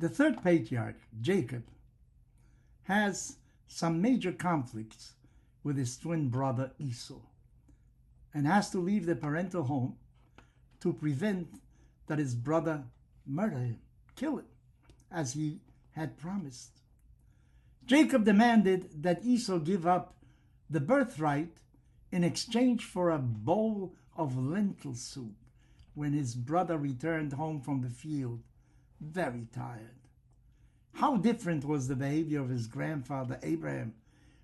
The third patriarch, Jacob, has some major conflicts with his twin brother Esau and has to leave the parental home to prevent that his brother murder him, kill him, as he had promised. Jacob demanded that Esau give up the birthright in exchange for a bowl of lentil soup when his brother returned home from the field, very tired. How different was the behavior of his grandfather Abraham,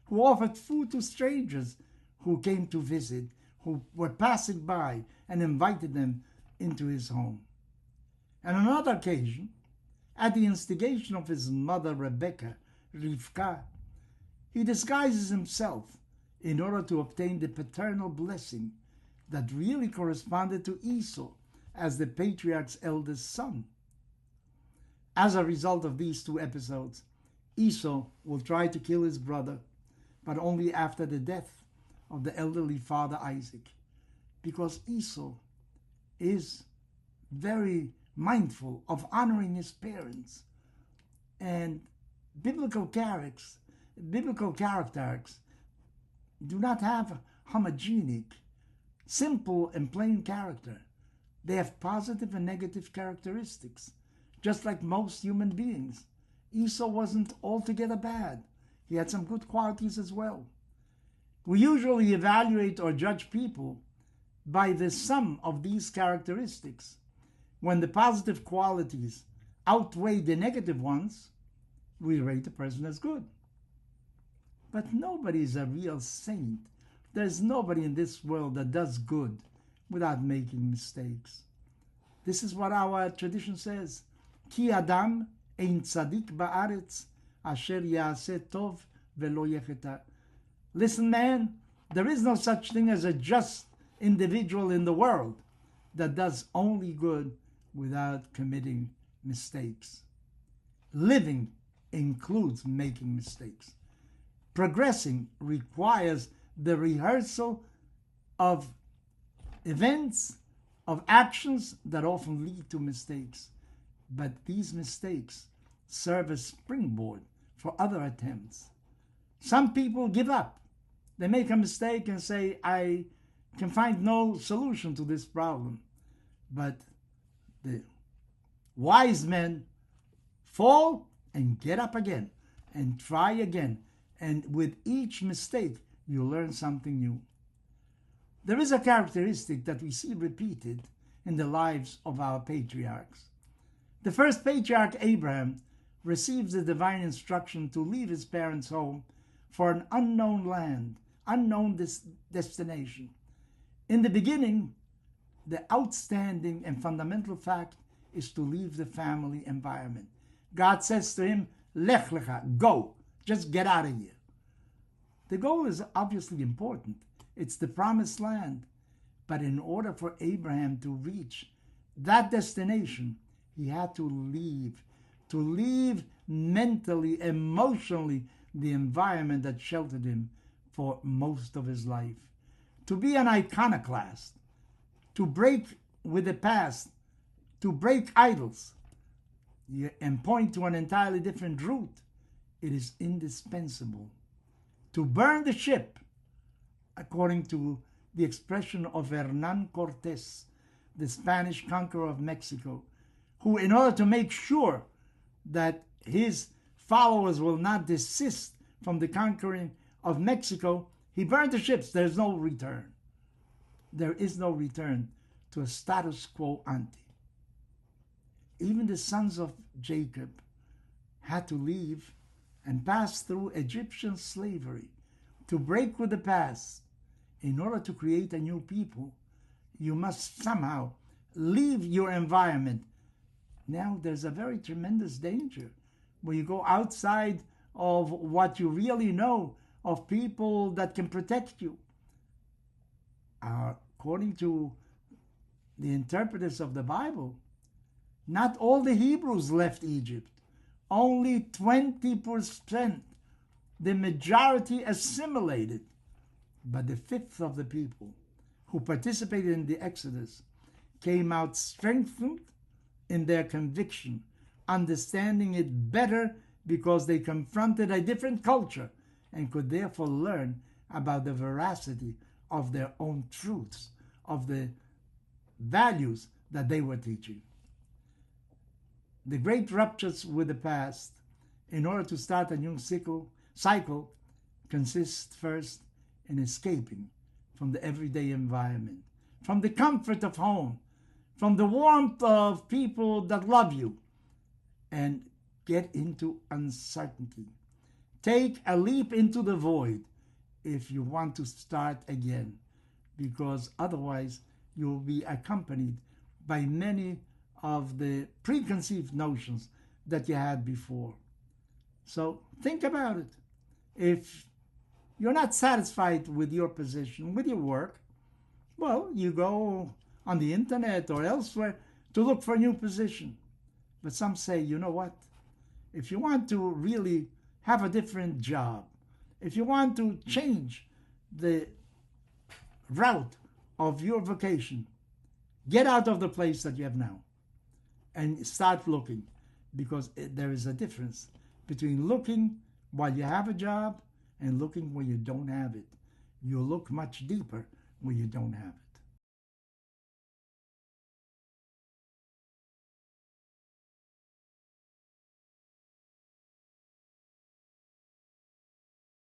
who offered food to strangers who came to visit, who were passing by, and invited them into his home. And on another occasion, at the instigation of his mother Rebekah, Rivkah, he disguises himself in order to obtain the paternal blessing that really corresponded to Esau as the patriarch's eldest son. As a result of these two episodes, Esau will try to kill his brother, but only after the death of the elderly father Isaac, because Esau is very mindful of honoring his parents. And biblical characters do not have homogenic, simple and plain character. They have positive and negative characteristics, just like most human beings. Esau wasn't altogether bad. He had some good qualities as well. We usually evaluate or judge people by the sum of these characteristics. When the positive qualities outweigh the negative ones, we rate a person as good. But nobody is a real saint. There's nobody in this world that does good without making mistakes. This is what our tradition says. Ki Adam ein tzadik ba'aretz asher ya'aseh tov velo yecheta. Listen, man, there is no such thing as a just individual in the world that does only good without committing mistakes. Living includes making mistakes. Progressing requires the rehearsal of events, of actions that often lead to mistakes. But these mistakes serve as springboard for other attempts. Some people give up. They make a mistake and say, I can find no solution to this problem. But the wise men fall and get up again and try again. And with each mistake, you learn something new. There is a characteristic that we see repeated in the lives of our patriarchs. The first patriarch, Abraham, receives the divine instruction to leave his parents' home for an unknown land, unknown destination. In the beginning, the outstanding and fundamental fact is to leave the family environment. God says to him, Lech lecha, go, just get out of here. The goal is obviously important. It's the promised land. But in order for Abraham to reach that destination, he had to leave mentally, emotionally, the environment that sheltered him for most of his life. To be an iconoclast, to break with the past, to break idols, and point to an entirely different route, it is indispensable. To burn the ship, according to the expression of Hernán Cortés, the Spanish conqueror of Mexico, who, in order to make sure that his followers will not desist from the conquering of Mexico, he burned the ships. There's no return. There is no return to a status quo ante. Even the sons of Jacob had to leave and pass through Egyptian slavery to break with the past. In order to create a new people, you must somehow leave your environment. Now, there's a very tremendous danger when you go outside of what you really know, of people that can protect you. According to the interpreters of the Bible, not all the Hebrews left Egypt. Only 20%, the majority, assimilated. But the fifth of the people who participated in the Exodus came out strengthened in their conviction understanding it better because they confronted a different culture and could therefore learn about the veracity of their own truths, of the values that they were teaching. The great ruptures with the past, in order to start a new cycle consists first in escaping from the everyday environment, from the comfort of home, from the warmth of people that love you, and get into uncertainty. Take a leap into the void if you want to start again, because otherwise you will be accompanied by many of the preconceived notions that you had before. So think about it. If you're not satisfied with your position, with your work, well, you go on the internet or elsewhere to look for a new position. But some say, you know what? If you want to really have a different job, if you want to change the route of your vocation, get out of the place that you have now and start looking, because there is a difference between looking while you have a job and looking when you don't have it. You look much deeper when you don't have it.